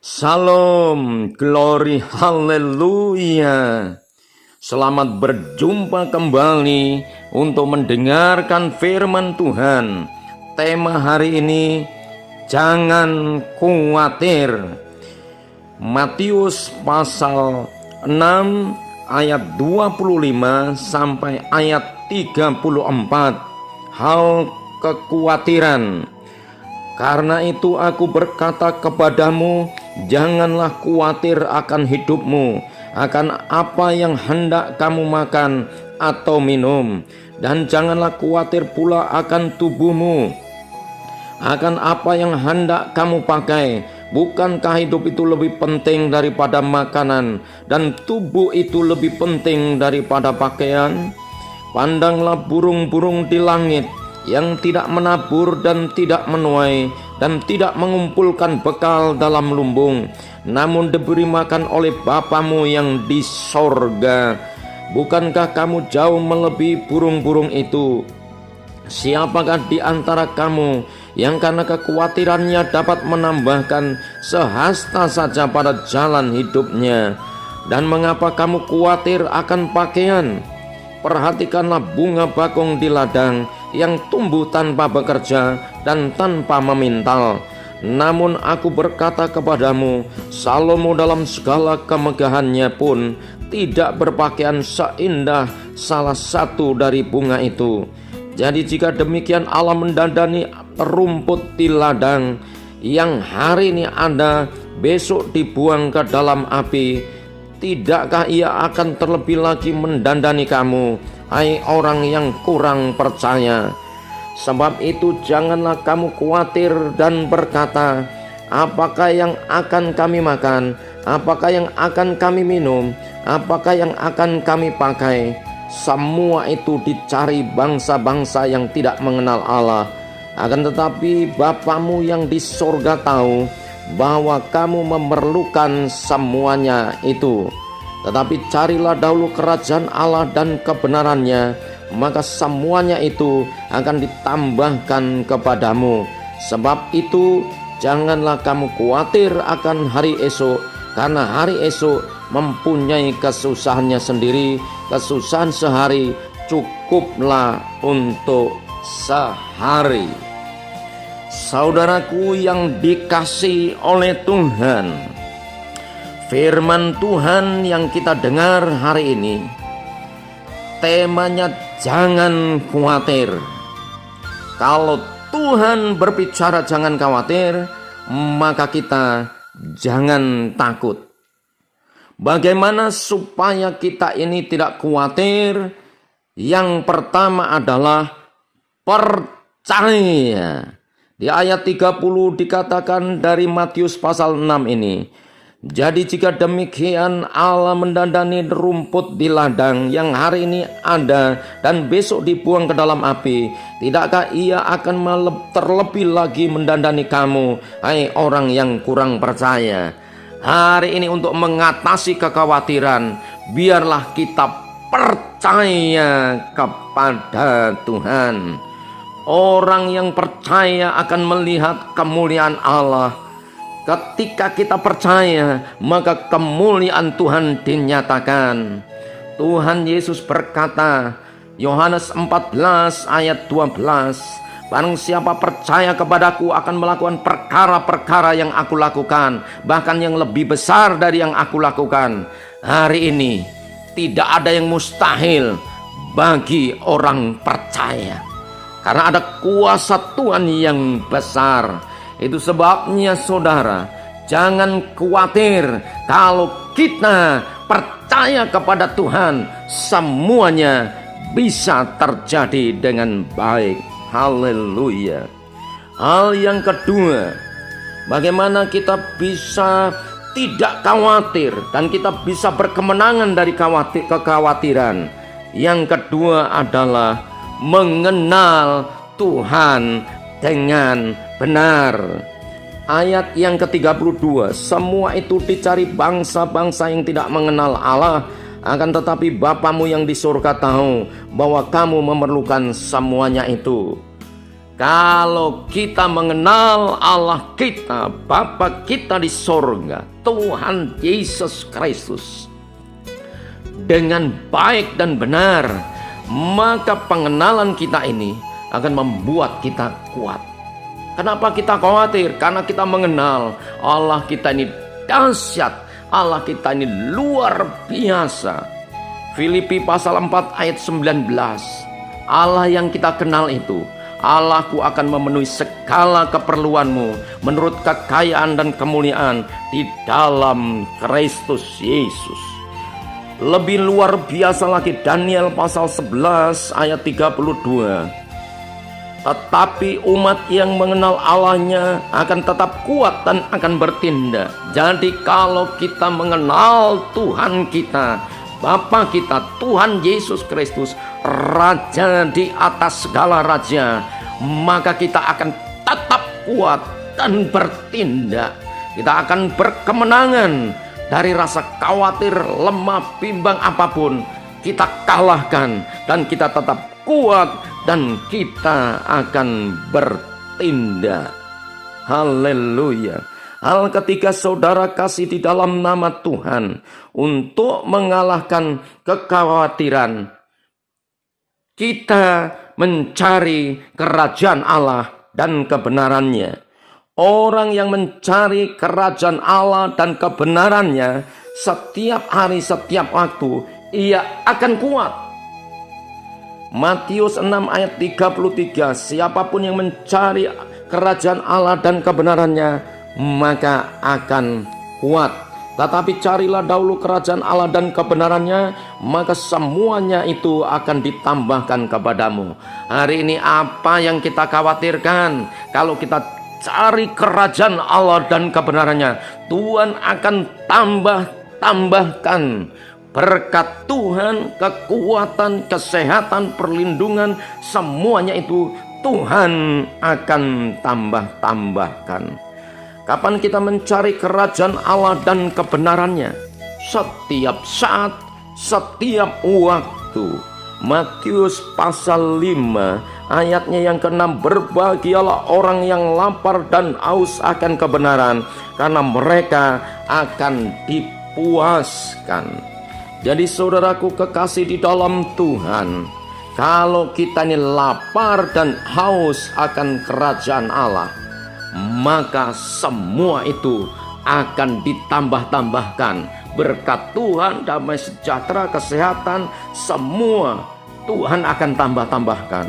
Salam, glory, haleluya. Selamat berjumpa kembali untuk mendengarkan firman Tuhan. Tema hari ini, jangan khawatir. Matius pasal 6 ayat 25 sampai ayat 34. Hal kekhawatiran. Karena itu aku berkata kepadamu, janganlah khawatir akan hidupmu, akan apa yang hendak kamu makan atau minum, dan janganlah khawatir pula akan tubuhmu, akan apa yang hendak kamu pakai. Bukankah hidup itu lebih penting daripada makanan, dan tubuh itu lebih penting daripada pakaian? Pandanglah burung-burung di langit, yang tidak menabur dan tidak menuai dan tidak mengumpulkan bekal dalam lumbung, namun diberi makan oleh Bapamu yang di sorga. Bukankah kamu jauh melebihi burung-burung itu? Siapakah di antara kamu yang karena kekhawatirannya dapat menambahkan sehasta saja pada jalan hidupnya? Dan mengapa kamu khawatir akan pakaian? Perhatikanlah bunga bakung di ladang, yang tumbuh tanpa bekerja dan tanpa memintal. Namun aku berkata kepadamu, Salomo dalam segala kemegahannya pun tidak berpakaian seindah salah satu dari bunga itu. Jadi jika demikian Allah mendandani rumput di ladang, yang hari ini ada, besok dibuang ke dalam api, tidakkah ia akan terlebih lagi mendandani kamu, hai orang yang kurang percaya? Sebab itu janganlah kamu khawatir dan berkata, apakah yang akan kami makan, apakah yang akan kami minum, apakah yang akan kami pakai? Semua itu dicari bangsa-bangsa yang tidak mengenal Allah. Akan tetapi Bapamu yang di sorga tahu bahwa kamu memerlukan semuanya itu. Tetapi carilah dahulu kerajaan Allah dan kebenarannya, maka semuanya itu akan ditambahkan kepadamu. Sebab itu janganlah kamu khawatir akan hari esok, karena hari esok mempunyai kesusahannya sendiri. Kesusahan sehari cukuplah untuk sehari. Saudaraku yang dikasihi oleh Tuhan, firman Tuhan yang kita dengar hari ini, temanya jangan khawatir. Kalau Tuhan berbicara jangan khawatir, maka kita jangan takut. Bagaimana supaya kita ini tidak khawatir? Yang pertama adalah percaya. Di ayat 30 dikatakan dari Matius pasal 6 ini, jadi jika demikian Allah mendandani rumput di ladang yang hari ini ada dan besok dibuang ke dalam api, tidakkah ia akan terlebih lagi mendandani kamu, hai orang yang kurang percaya? Hari ini untuk mengatasi kekhawatiran, biarlah kita percaya kepada Tuhan. Orang yang percaya akan melihat kemuliaan Allah. Ketika kita percaya, maka kemuliaan Tuhan dinyatakan. Tuhan Yesus berkata, Yohanes 14 ayat 12, barang siapa percaya kepadaku akan melakukan perkara-perkara yang aku lakukan, bahkan yang lebih besar dari yang aku lakukan. Hari ini tidak ada yang mustahil bagi orang percaya, karena ada kuasa Tuhan yang besar. Itu sebabnya saudara, jangan khawatir. Kalau kita percaya kepada Tuhan, semuanya bisa terjadi dengan baik. Haleluya. Hal yang kedua, bagaimana kita bisa tidak khawatir dan kita bisa berkemenangan dari kekhawatiran. Yang kedua adalah mengenal Tuhan dengan benar. Ayat yang ke-32, semua itu dicari bangsa-bangsa yang tidak mengenal Allah, akan tetapi Bapamu yang di surga tahu bahwa kamu memerlukan semuanya itu. Kalau kita mengenal Allah kita, Bapa kita di sorga, Tuhan Yesus Kristus, dengan baik dan benar, maka pengenalan kita ini akan membuat kita kuat. Kenapa kita khawatir? Karena kita mengenal Allah kita ini dahsyat, Allah kita ini luar biasa. Filipi pasal 4 ayat 19. Allah yang kita kenal itu, Allahku akan memenuhi segala keperluanmu menurut kekayaan dan kemuliaan di dalam Kristus Yesus. Lebih luar biasa lagi Daniel pasal 11 ayat 32. Tetapi umat yang mengenal Allahnya akan tetap kuat dan akan bertindak. Jadi kalau kita mengenal Tuhan kita, Bapa kita, Tuhan Yesus Kristus, Raja di atas segala raja, maka kita akan tetap kuat dan bertindak. Kita akan berkemenangan. Dari rasa khawatir, lemah, bimbang apapun, kita kalahkan dan kita tetap kuat dan kita akan bertindak. Haleluya. Hal ketiga, saudara kasih di dalam nama Tuhan, untuk mengalahkan kekhawatiran, kita mencari kerajaan Allah dan kebenarannya. Orang yang mencari kerajaan Allah dan kebenarannya setiap hari, setiap waktu, ia akan kuat. Matius 6 ayat 33, siapapun yang mencari kerajaan Allah dan kebenarannya, maka akan kuat. Tetapi carilah dahulu kerajaan Allah dan kebenarannya, maka semuanya itu akan ditambahkan kepadamu. Hari ini apa yang kita khawatirkan? Kalau kita cari kerajaan Allah dan kebenarannya, Tuhan akan tambahkan berkat Tuhan, kekuatan, kesehatan, perlindungan, semuanya itu Tuhan akan tambahkan. Kapan kita mencari kerajaan Allah dan kebenarannya? Setiap saat, setiap waktu. Matius pasal 5 ayatnya yang ke-6, berbahagialah orang yang lapar dan haus akan kebenaran, karena mereka akan dipuaskan. Jadi saudaraku kekasih di dalam Tuhan, kalau kita ini lapar dan haus akan kerajaan Allah, maka semua itu akan ditambah-tambahkan. Berkat Tuhan, damai sejahtera, kesehatan, semua Tuhan akan tambah-tambahkan.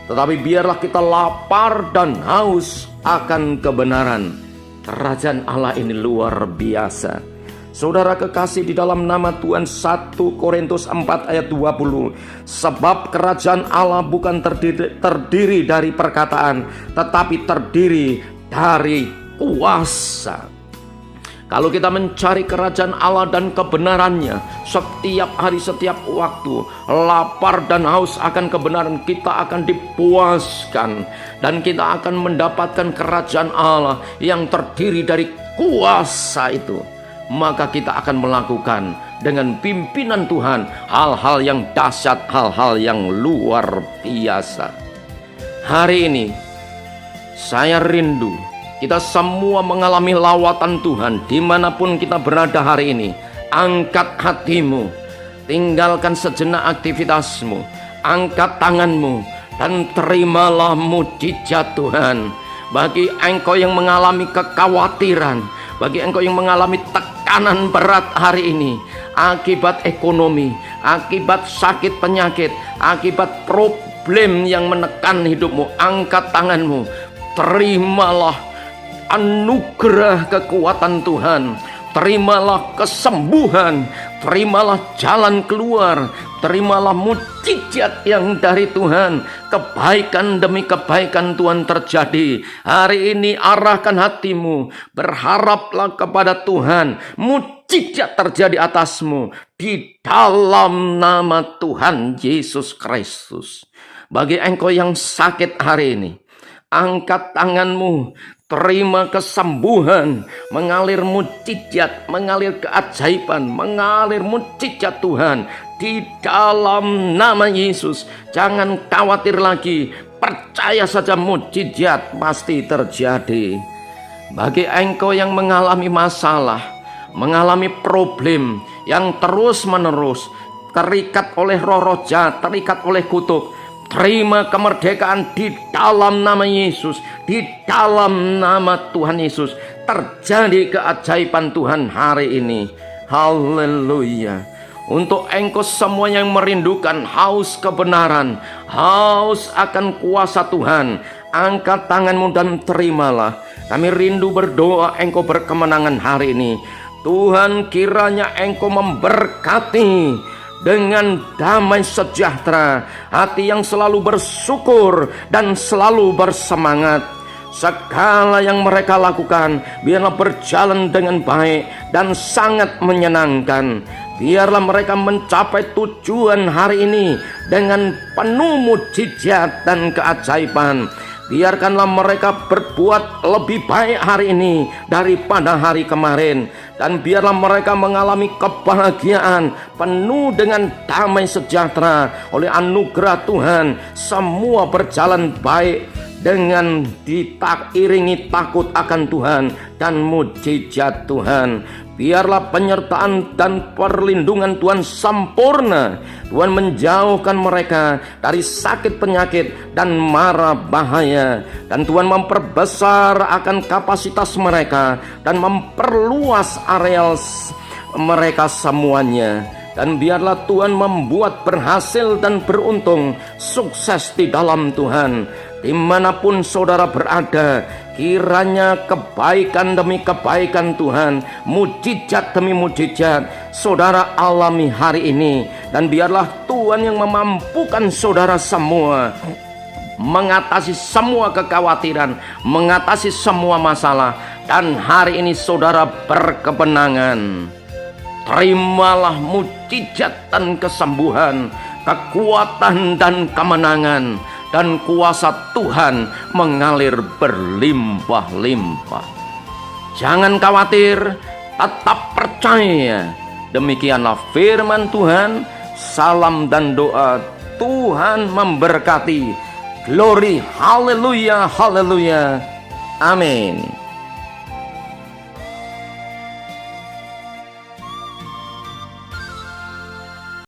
Tetapi biarlah kita lapar dan haus akan kebenaran. Kerajaan Allah ini luar biasa. Saudara kekasih di dalam nama Tuhan, 1 Korintus 4 ayat 20. Sebab kerajaan Allah bukan terdiri dari perkataan, tetapi terdiri dari kuasa. Kalau kita mencari kerajaan Allah dan kebenarannya setiap hari, setiap waktu, lapar dan haus akan kebenaran, kita akan dipuaskan. Dan kita akan mendapatkan kerajaan Allah yang terdiri dari kuasa itu. Maka kita akan melakukan dengan pimpinan Tuhan hal-hal yang dahsyat, hal-hal yang luar biasa. Hari ini saya rindu kita semua mengalami lawatan Tuhan dimanapun kita berada hari ini. Angkat hatimu, tinggalkan sejenak aktivitasmu, angkat tanganmu, dan terimalah mujizat Tuhan. Bagi engkau yang mengalami kekhawatiran, bagi engkau yang mengalami tekanan berat hari ini, akibat ekonomi, akibat sakit penyakit, akibat problem yang menekan hidupmu, angkat tanganmu, terimalah anugerah kekuatan Tuhan, terimalah kesembuhan, terimalah jalan keluar, terimalah mujizat yang dari Tuhan. Kebaikan demi kebaikan Tuhan terjadi. Hari ini arahkan hatimu, berharaplah kepada Tuhan, mujizat terjadi atasmu di dalam nama Tuhan Yesus Kristus. Bagi engkau yang sakit hari ini, angkat tanganmu, terima kesembuhan, mengalir mujizat, mengalir keajaiban, mengalir mujizat Tuhan di dalam nama Yesus. Jangan khawatir lagi, percaya saja mukjizat pasti terjadi. Bagi engkau yang mengalami masalah, mengalami problem yang terus-menerus, terikat oleh roh-roh jahat, terikat oleh kutuk, terima kemerdekaan di dalam nama Yesus. Di dalam nama Tuhan Yesus terjadi keajaiban Tuhan hari ini. Haleluya. Untuk engkau semua yang merindukan haus kebenaran, haus akan kuasa Tuhan, angkat tanganmu dan terimalah. Kami rindu berdoa engkau berkemenangan hari ini. Tuhan, kiranya engkau memberkati dengan damai sejahtera, hati yang selalu bersyukur dan selalu bersemangat. Segala yang mereka lakukan biarlah berjalan dengan baik dan sangat menyenangkan. Biarlah mereka mencapai tujuan hari ini dengan penuh mukjizat dan keajaiban. Biarkanlah mereka berbuat lebih baik hari ini daripada hari kemarin. Dan biarlah mereka mengalami kebahagiaan penuh dengan damai sejahtera oleh anugerah Tuhan. Semua berjalan baik dengan diiringi takut akan Tuhan dan mukjizat Tuhan. Biarlah penyertaan dan perlindungan Tuhan sempurna. Tuhan menjauhkan mereka dari sakit penyakit dan mara bahaya. Dan Tuhan memperbesar akan kapasitas mereka dan memperluas areal mereka semuanya. Dan biarlah Tuhan membuat berhasil dan beruntung, sukses di dalam Tuhan. Dimanapun saudara berada, kiranya kebaikan demi kebaikan Tuhan, mukjizat demi mukjizat saudara alami hari ini. Dan biarlah Tuhan yang memampukan saudara semua mengatasi semua kekhawatiran, mengatasi semua masalah. Dan hari ini saudara berkemenangan. Terimalah mukjizat dan kesembuhan, kekuatan dan kemenangan, dan kuasa Tuhan mengalir berlimpah-limpah. Jangan khawatir, tetap percaya. Demikianlah firman Tuhan. Salam dan doa Tuhan memberkati. Glory, haleluya, haleluya. Amin.